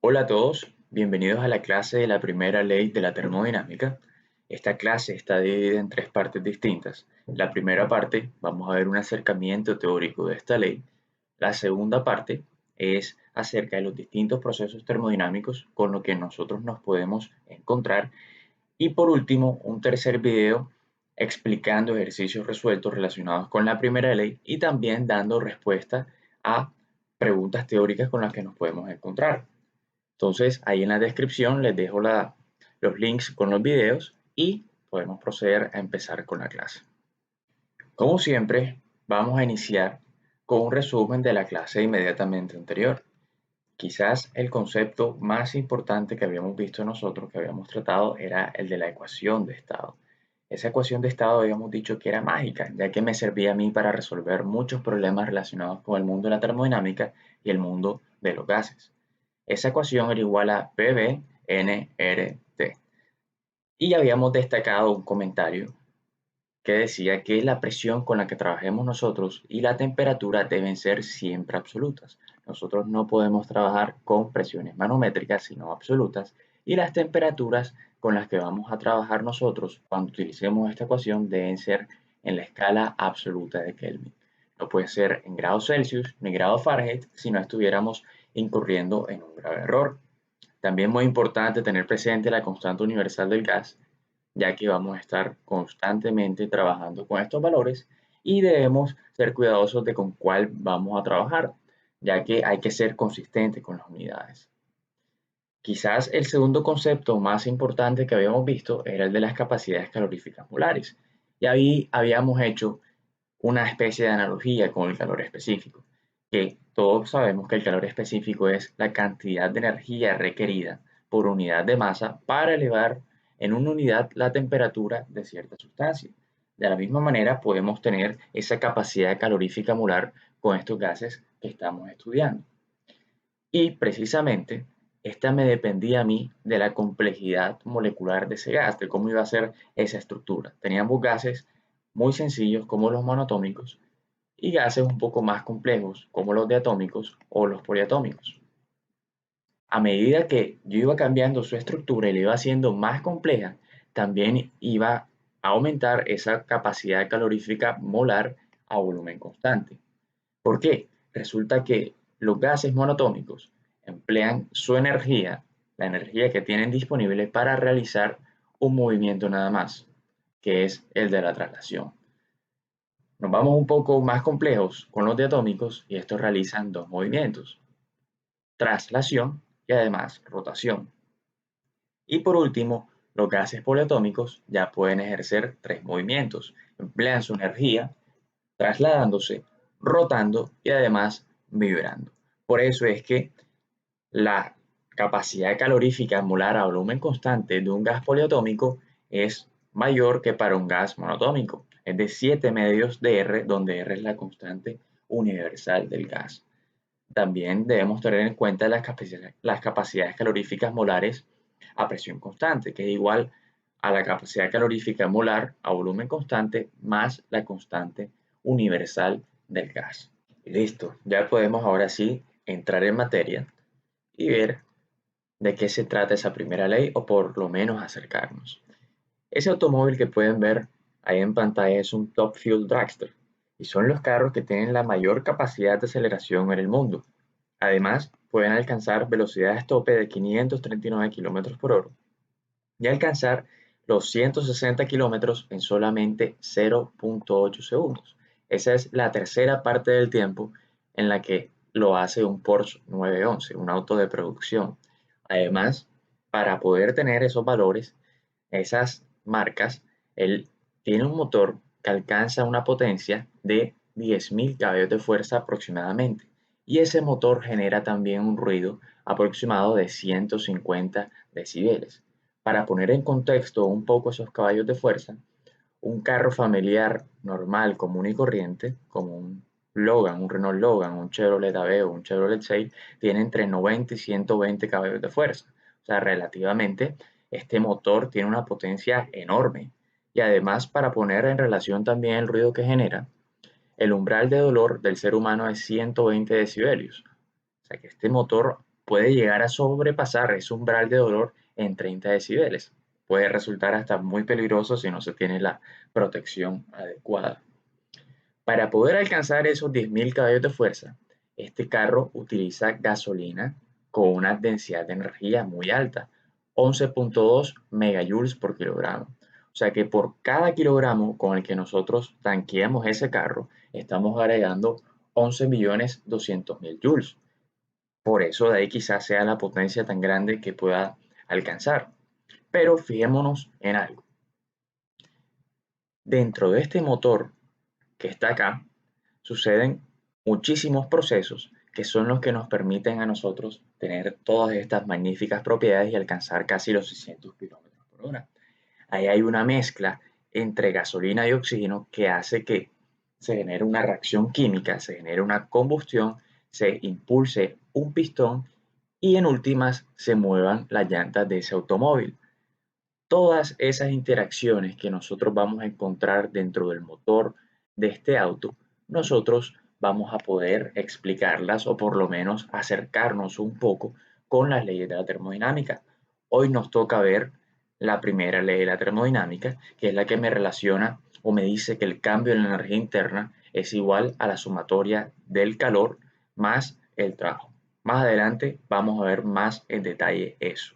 Hola a todos, bienvenidos a la clase de la primera ley de la termodinámica. Esta clase está dividida en tres partes distintas. La primera parte vamos a ver un acercamiento teórico de esta ley. La segunda parte es acerca de los distintos procesos termodinámicos con los que nosotros nos podemos encontrar. Y por último, un tercer video explicando ejercicios resueltos relacionados con la primera ley y también dando respuesta a preguntas teóricas con las que nos podemos encontrar. Entonces, ahí en la descripción les dejo los links con los videos y podemos proceder a empezar con la clase. Como siempre, vamos a iniciar con un resumen de la clase inmediatamente anterior. Quizás el concepto más importante que habíamos visto nosotros, que habíamos tratado, era el de la ecuación de estado. Esa ecuación de estado habíamos dicho que era mágica, ya que me servía a mí para resolver muchos problemas relacionados con el mundo de la termodinámica y el mundo de los gases. Esa ecuación era igual a PV nRT. Y habíamos destacado un comentario que decía que la presión con la que trabajemos nosotros y la temperatura deben ser siempre absolutas. Nosotros no podemos trabajar con presiones manométricas, sino absolutas, y las temperaturas con las que vamos a trabajar nosotros cuando utilicemos esta ecuación deben ser en la escala absoluta de Kelvin. No puede ser en grados Celsius ni grados Fahrenheit si no estuviéramos incurriendo en un grave error. También muy importante tener presente la constante universal del gas, ya que vamos a estar constantemente trabajando con estos valores y debemos ser cuidadosos de con cuál vamos a trabajar, ya que hay que ser consistente con las unidades. Quizás el segundo concepto más importante que habíamos visto era el de las capacidades caloríficas molares, y ahí habíamos hecho una especie de analogía con el calor específico, que todos sabemos que el calor específico es la cantidad de energía requerida por unidad de masa para elevar en una unidad la temperatura de cierta sustancia. De la misma manera podemos tener esa capacidad calorífica molar con estos gases que estamos estudiando. Y precisamente esta me dependía a mí de la complejidad molecular de ese gas, de cómo iba a ser esa estructura. Teníamos gases muy sencillos como los monoatómicos y gases un poco más complejos como los diatómicos o los poliatómicos. A medida que yo iba cambiando su estructura y la iba haciendo más compleja, también iba a aumentar esa capacidad calorífica molar a volumen constante. ¿Por qué? Resulta que los gases monoatómicos emplean su energía, la energía que tienen disponible para realizar un movimiento nada más, que es el de la traslación. Nos vamos un poco más complejos con los diatómicos y estos realizan dos movimientos, traslación y además rotación. Y por último, los gases poliatómicos ya pueden ejercer tres movimientos, emplean su energía trasladándose, rotando y además vibrando. Por eso es que la capacidad calorífica molar a volumen constante de un gas poliatómico es mayor que para un gas monoatómico, es de 7 medios de R, donde R es la constante universal del gas. También debemos tener en cuenta las capacidades caloríficas molares a presión constante, que es igual a la capacidad calorífica molar a volumen constante más la constante universal del gas. Y listo, ya podemos ahora sí entrar en materia y ver de qué se trata esa primera ley o por lo menos acercarnos. Ese automóvil que pueden ver ahí en pantalla es un Top Fuel Dragster y son los carros que tienen la mayor capacidad de aceleración en el mundo. Además, pueden alcanzar velocidades tope de 539 km por hora y alcanzar los 160 kilómetros en solamente 0.8 segundos. Esa es la tercera parte del tiempo en la que lo hace un Porsche 911, un auto de producción. Además, para poder tener esos valores, esas marcas, él tiene un motor que alcanza una potencia de 10.000 caballos de fuerza aproximadamente. Y ese motor genera también un ruido aproximado de 150 decibeles. Para poner en contexto un poco esos caballos de fuerza, un carro familiar normal, común y corriente, como un Logan, un Renault Logan, un Chevrolet Aveo, un Chevrolet Sail, tiene entre 90 y 120 caballos de fuerza. O sea, relativamente, este motor tiene una potencia enorme. Y además, para poner en relación también el ruido que genera, el umbral de dolor del ser humano es 120 decibelios. O sea que este motor puede llegar a sobrepasar ese umbral de dolor en 30 decibeles. Puede resultar hasta muy peligroso si no se tiene la protección adecuada. Para poder alcanzar esos 10.000 caballos de fuerza, este carro utiliza gasolina con una densidad de energía muy alta, 11.2 megajoules por kilogramo. O sea que por cada kilogramo con el que nosotros tanqueamos ese carro, estamos agregando 11.200.000 joules. Por eso de ahí quizás sea la potencia tan grande que pueda alcanzar. Pero fijémonos en algo. Dentro de este motor que está acá, suceden muchísimos procesos que son los que nos permiten a nosotros tener todas estas magníficas propiedades y alcanzar casi los 600 kilómetros por hora. Ahí hay una mezcla entre gasolina y oxígeno que hace que se genere una reacción química, se genere una combustión, se impulse un pistón y en últimas se muevan las llantas de ese automóvil. Todas esas interacciones que nosotros vamos a encontrar dentro del motor de este auto, nosotros vamos a poder explicarlas o por lo menos acercarnos un poco con las leyes de la termodinámica. Hoy nos toca ver la primera ley de la termodinámica, que es la que me relaciona o me dice que el cambio en la energía interna es igual a la sumatoria del calor más el trabajo. Más adelante vamos a ver más en detalle eso.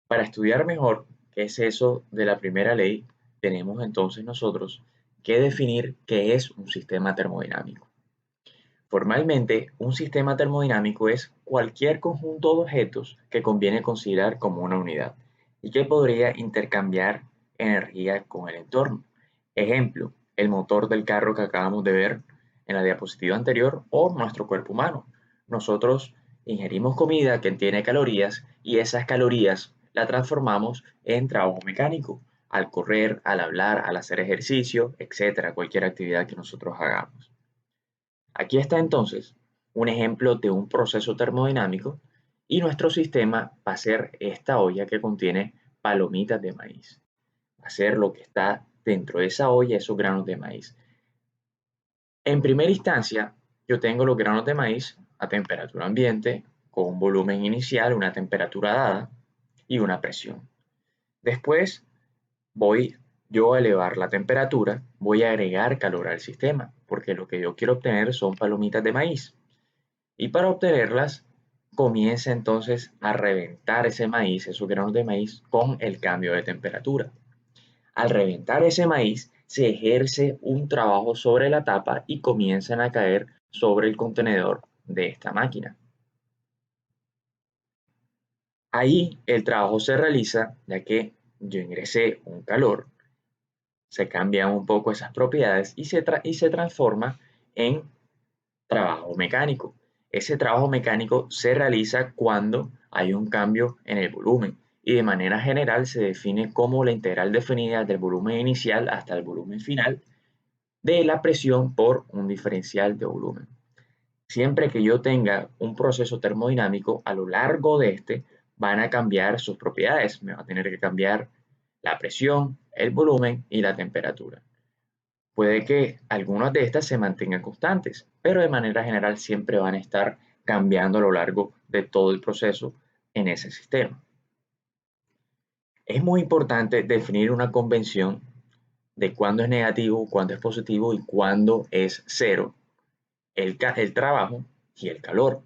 Para estudiar mejor qué es eso de la primera ley, tenemos entonces nosotros que definir qué es un sistema termodinámico. Formalmente, un sistema termodinámico es cualquier conjunto de objetos que conviene considerar como una unidad y que podría intercambiar energía con el entorno. Ejemplo, el motor del carro que acabamos de ver en la diapositiva anterior o nuestro cuerpo humano. Nosotros ingerimos comida que tiene calorías y esas calorías la transformamos en trabajo mecánico, al correr, al hablar, al hacer ejercicio, etcétera, cualquier actividad que nosotros hagamos. Aquí está entonces un ejemplo de un proceso termodinámico y nuestro sistema va a ser esta olla que contiene palomitas de maíz. Va a ser lo que está dentro de esa olla, esos granos de maíz. En primera instancia, yo tengo los granos de maíz a temperatura ambiente, con un volumen inicial, una temperatura dada y una presión. Después voy yo a elevar la temperatura, voy a agregar calor al sistema, porque lo que yo quiero obtener son palomitas de maíz. Y para obtenerlas, comienza entonces a reventar ese maíz, esos granos de maíz, con el cambio de temperatura. Al reventar ese maíz, se ejerce un trabajo sobre la tapa y comienzan a caer sobre el contenedor de esta máquina. Ahí el trabajo se realiza ya que yo ingresé un calor, se cambian un poco esas propiedades y se transforma en trabajo mecánico. Ese trabajo mecánico se realiza cuando hay un cambio en el volumen y de manera general se define como la integral definida del volumen inicial hasta el volumen final de la presión por un diferencial de volumen. Siempre que yo tenga un proceso termodinámico, a lo largo de este van a cambiar sus propiedades. Me va a tener que cambiar la presión, el volumen y la temperatura. Puede que algunas de estas se mantengan constantes, pero de manera general siempre van a estar cambiando a lo largo de todo el proceso en ese sistema. Es muy importante definir una convención de cuándo es negativo, cuándo es positivo y cuándo es cero el trabajo y el calor.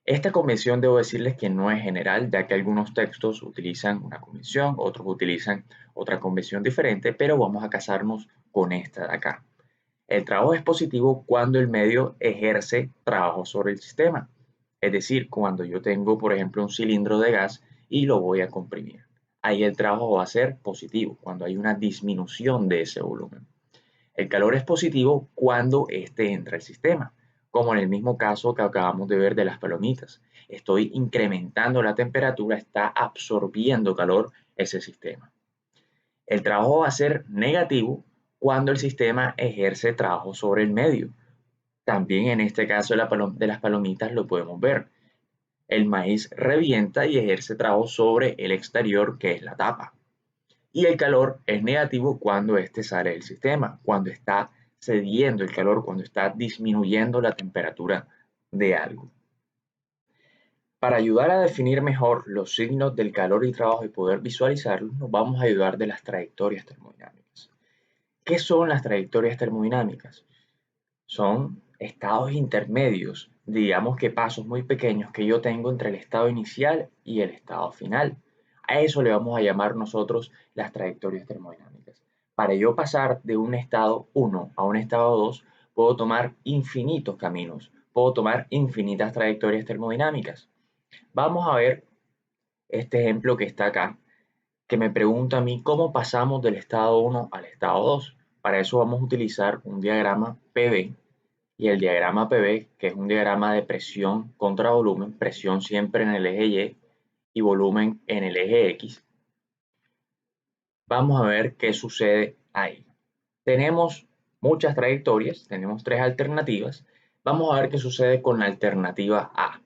Esta convención debo decirles que no es general, ya que algunos textos utilizan una convención, otros utilizan otra convención diferente, pero vamos a casarnos con esta de acá. El trabajo es positivo cuando el medio ejerce trabajo sobre el sistema, es decir, cuando yo tengo, por ejemplo, un cilindro de gas y lo voy a comprimir. Ahí el trabajo va a ser positivo, cuando hay una disminución de ese volumen. El calor es positivo cuando éste entra al sistema, como en el mismo caso que acabamos de ver de las palomitas. Estoy incrementando la temperatura, está absorbiendo calor ese sistema. El trabajo va a ser negativo cuando el sistema ejerce trabajo sobre el medio. También en este caso de las palomitas lo podemos ver. El maíz revienta y ejerce trabajo sobre el exterior, que es la tapa. Y el calor es negativo cuando éste sale del sistema, cuando está cediendo el calor, cuando está disminuyendo la temperatura de algo. Para ayudar a definir mejor los signos del calor y trabajo y poder visualizarlos, nos vamos a ayudar de las trayectorias termodinámicas. ¿Qué son las trayectorias termodinámicas? Son estados intermedios, digamos que pasos muy pequeños que yo tengo entre el estado inicial y el estado final. A eso le vamos a llamar nosotros las trayectorias termodinámicas. Para yo pasar de un estado 1 a un estado 2, puedo tomar infinitos caminos, puedo tomar infinitas trayectorias termodinámicas. Vamos a ver este ejemplo que está acá, que me pregunta a mí cómo pasamos del estado 1 al estado 2. Para eso vamos a utilizar un diagrama PV y el diagrama PV, que es un diagrama de presión contra volumen, presión siempre en el eje Y y volumen en el eje X. Vamos a ver qué sucede ahí. Tenemos muchas trayectorias, tenemos tres alternativas. Vamos a ver qué sucede con la alternativa A.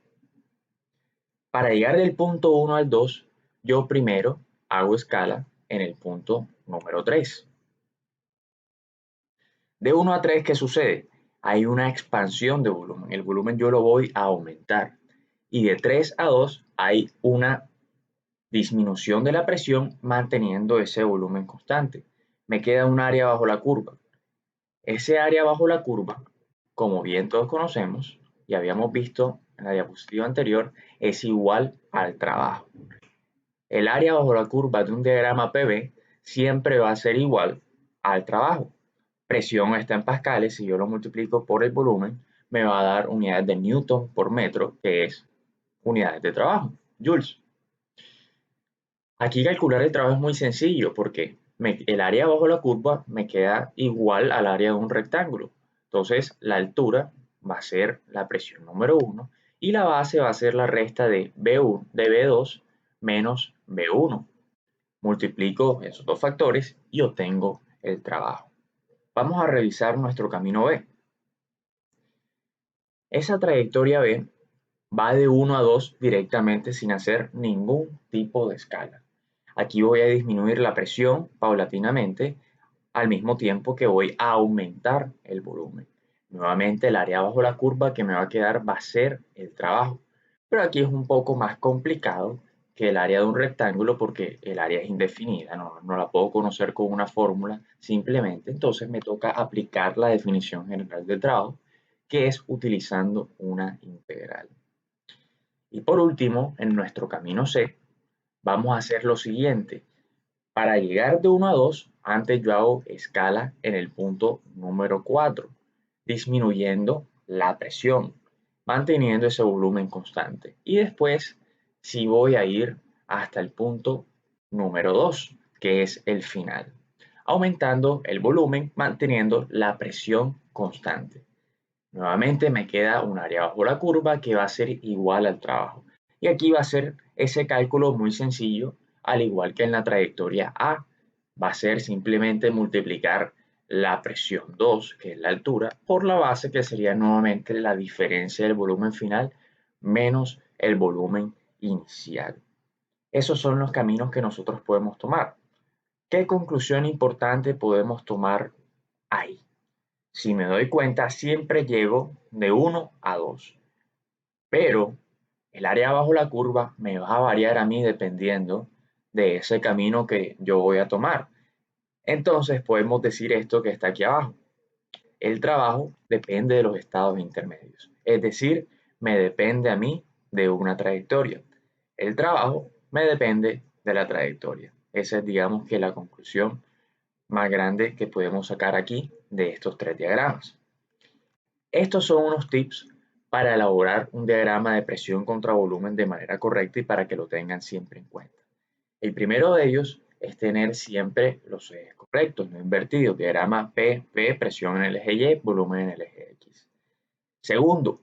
Para llegar del punto 1 al 2, yo primero hago escala en el punto número 3. De 1 a 3, ¿qué sucede? Hay una expansión de volumen. El volumen yo lo voy a aumentar. Y de 3 a 2 hay una disminución de la presión manteniendo ese volumen constante. Me queda un área bajo la curva. Ese área bajo la curva, como bien todos conocemos y habíamos visto en la diapositiva anterior, es igual al trabajo. El área bajo la curva de un diagrama PV siempre va a ser igual al trabajo. Presión está en pascales, si yo lo multiplico por el volumen, me va a dar unidades de Newton por metro, que es unidades de trabajo, joules. Aquí calcular el trabajo es muy sencillo porque el área bajo la curva me queda igual al área de un rectángulo. Entonces la altura va a ser la presión número 1 y la base va a ser la resta de B2 menos B1. Multiplico esos dos factores y obtengo el trabajo. Vamos a revisar nuestro camino B. Esa trayectoria B va de 1 a 2 directamente sin hacer ningún tipo de escala. Aquí voy a disminuir la presión paulatinamente al mismo tiempo que voy a aumentar el volumen. Nuevamente el área bajo la curva que me va a quedar va a ser el trabajo. Pero aquí es un poco más complicado que el área de un rectángulo porque el área es indefinida, no la puedo conocer con una fórmula simplemente. Entonces me toca aplicar la definición general del trabajo, que es utilizando una integral. Y por último, en nuestro camino C, vamos a hacer lo siguiente. Para llegar de 1 a 2, antes yo hago escala en el punto número 4, disminuyendo la presión, manteniendo ese volumen constante. Y después, sí voy a ir hasta el punto número 2, que es el final, aumentando el volumen, manteniendo la presión constante. Nuevamente me queda un área bajo la curva que va a ser igual al trabajo. Y aquí va a ser ese cálculo muy sencillo, al igual que en la trayectoria A. Va a ser simplemente multiplicar la presión 2, que es la altura, por la base, que sería nuevamente la diferencia del volumen final menos el volumen inicial. Esos son los caminos que nosotros podemos tomar. ¿Qué conclusión importante podemos tomar ahí? Si me doy cuenta, siempre llego de 1 a 2, pero el área bajo la curva me va a variar a mí dependiendo de ese camino que yo voy a tomar. Entonces podemos decir esto que está aquí abajo. El trabajo depende de los estados intermedios, es decir, me depende a mí de una trayectoria. El trabajo me depende de la trayectoria. Esa es, digamos, que la conclusión más grande que podemos sacar aquí de estos tres diagramas. Estos son unos tips para elaborar un diagrama de presión contra volumen de manera correcta y para que lo tengan siempre en cuenta. El primero de ellos es tener siempre los ejes correctos, no invertidos. Diagrama P, presión en el eje Y, volumen en el eje X. Segundo,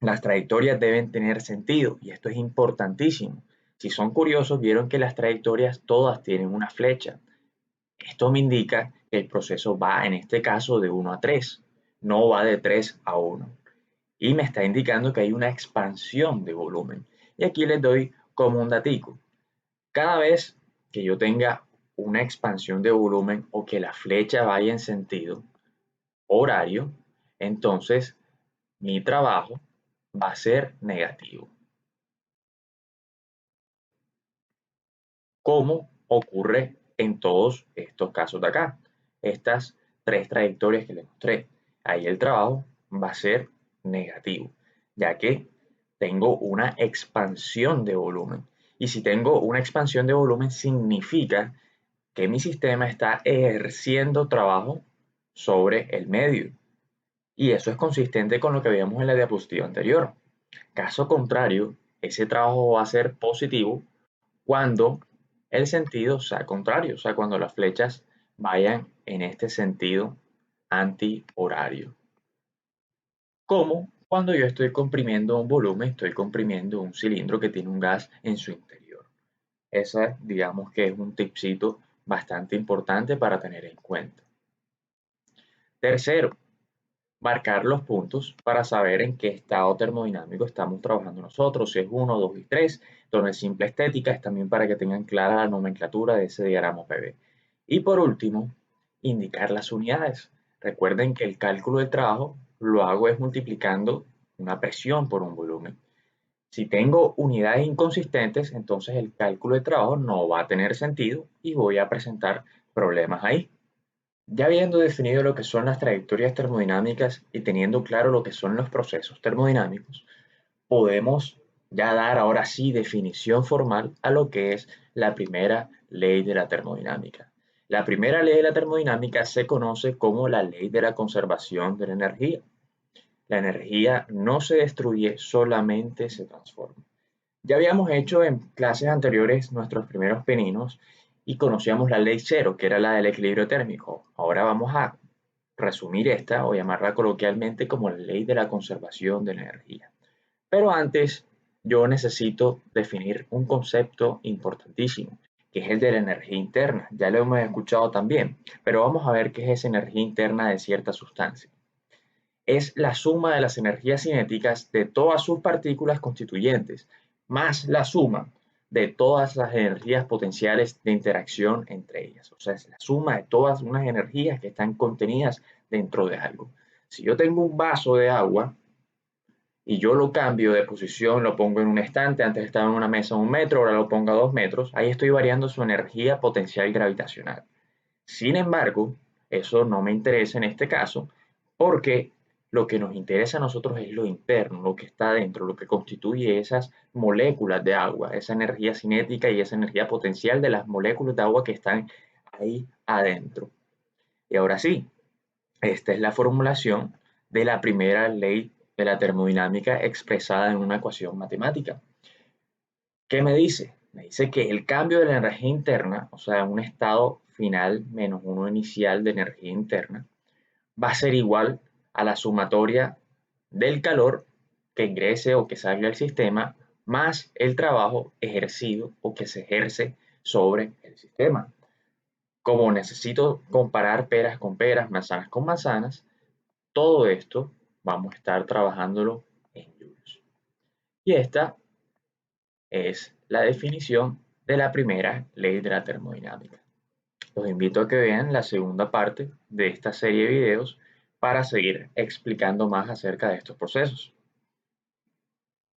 las trayectorias deben tener sentido y esto es importantísimo. Si son curiosos, vieron que las trayectorias todas tienen una flecha. Esto me indica que el proceso va, en este caso, de 1 a 3, no va de 3 a 1. Y me está indicando que hay una expansión de volumen. Y aquí les doy como un datico. Cada vez que yo tenga una expansión de volumen o que la flecha vaya en sentido horario, entonces mi trabajo va a ser negativo. como ocurre en todos estos casos de acá. Estas tres trayectorias que les mostré. Ahí el trabajo va a ser negativo, ya que tengo una expansión de volumen. Y si tengo una expansión de volumen, significa que mi sistema está ejerciendo trabajo sobre el medio. Y eso es consistente con lo que veíamos en la diapositiva anterior. Caso contrario, ese trabajo va a ser positivo cuando el sentido sea contrario, o sea, cuando las flechas vayan en este sentido antihorario. Como cuando yo estoy comprimiendo un volumen, estoy comprimiendo un cilindro que tiene un gas en su interior. Ese, digamos que es un tipcito bastante importante para tener en cuenta. Tercero, marcar los puntos para saber en qué estado termodinámico estamos trabajando nosotros, si es 1, 2 y 3, donde simple estética es también para que tengan clara la nomenclatura de ese diagrama PV. Y por último, indicar las unidades. Recuerden que el cálculo del trabajo lo hago es multiplicando una presión por un volumen. Si tengo unidades inconsistentes, entonces el cálculo de trabajo no va a tener sentido y voy a presentar problemas ahí. Ya habiendo definido lo que son las trayectorias termodinámicas y teniendo claro lo que son los procesos termodinámicos, podemos ya dar ahora sí definición formal a lo que es la primera ley de la termodinámica. La primera ley de la termodinámica se conoce como la ley de la conservación de la energía. La energía no se destruye, solamente se transforma. Ya habíamos hecho en clases anteriores nuestros primeros pininos y conocíamos la ley cero, que era la del equilibrio térmico. Ahora vamos a resumir esta o llamarla coloquialmente como la ley de la conservación de la energía. Pero antes yo necesito definir un concepto importantísimo, que es el de la energía interna. Ya lo hemos escuchado también, pero vamos a ver qué es esa energía interna de cierta sustancia. Es la suma de las energías cinéticas de todas sus partículas constituyentes, más la suma de todas las energías potenciales de interacción entre ellas. O sea, es la suma de todas unas energías que están contenidas dentro de algo. Si yo tengo un vaso de agua y yo lo cambio de posición, lo pongo en un estante, antes estaba en una mesa a 1 metro, ahora lo pongo a 2 metros, ahí estoy variando su energía potencial gravitacional. Sin embargo, eso no me interesa en este caso, porque lo que nos interesa a nosotros es lo interno, lo que está dentro, lo que constituye esas moléculas de agua, esa energía cinética y esa energía potencial de las moléculas de agua que están ahí adentro. Y ahora sí, esta es la formulación de la primera ley de la termodinámica expresada en una ecuación matemática. ¿Qué me dice? Me dice que el cambio de la energía interna, o sea, un estado final menos uno inicial de energía interna, va a ser igual a la sumatoria del calor que ingrese o que salga del sistema más el trabajo ejercido o que se ejerce sobre el sistema. Como necesito comparar peras con peras, manzanas con manzanas, todo esto vamos a estar trabajándolo en joules. Y esta es la definición de la primera ley de la termodinámica. Los invito a que vean la segunda parte de esta serie de videos para seguir explicando más acerca de estos procesos.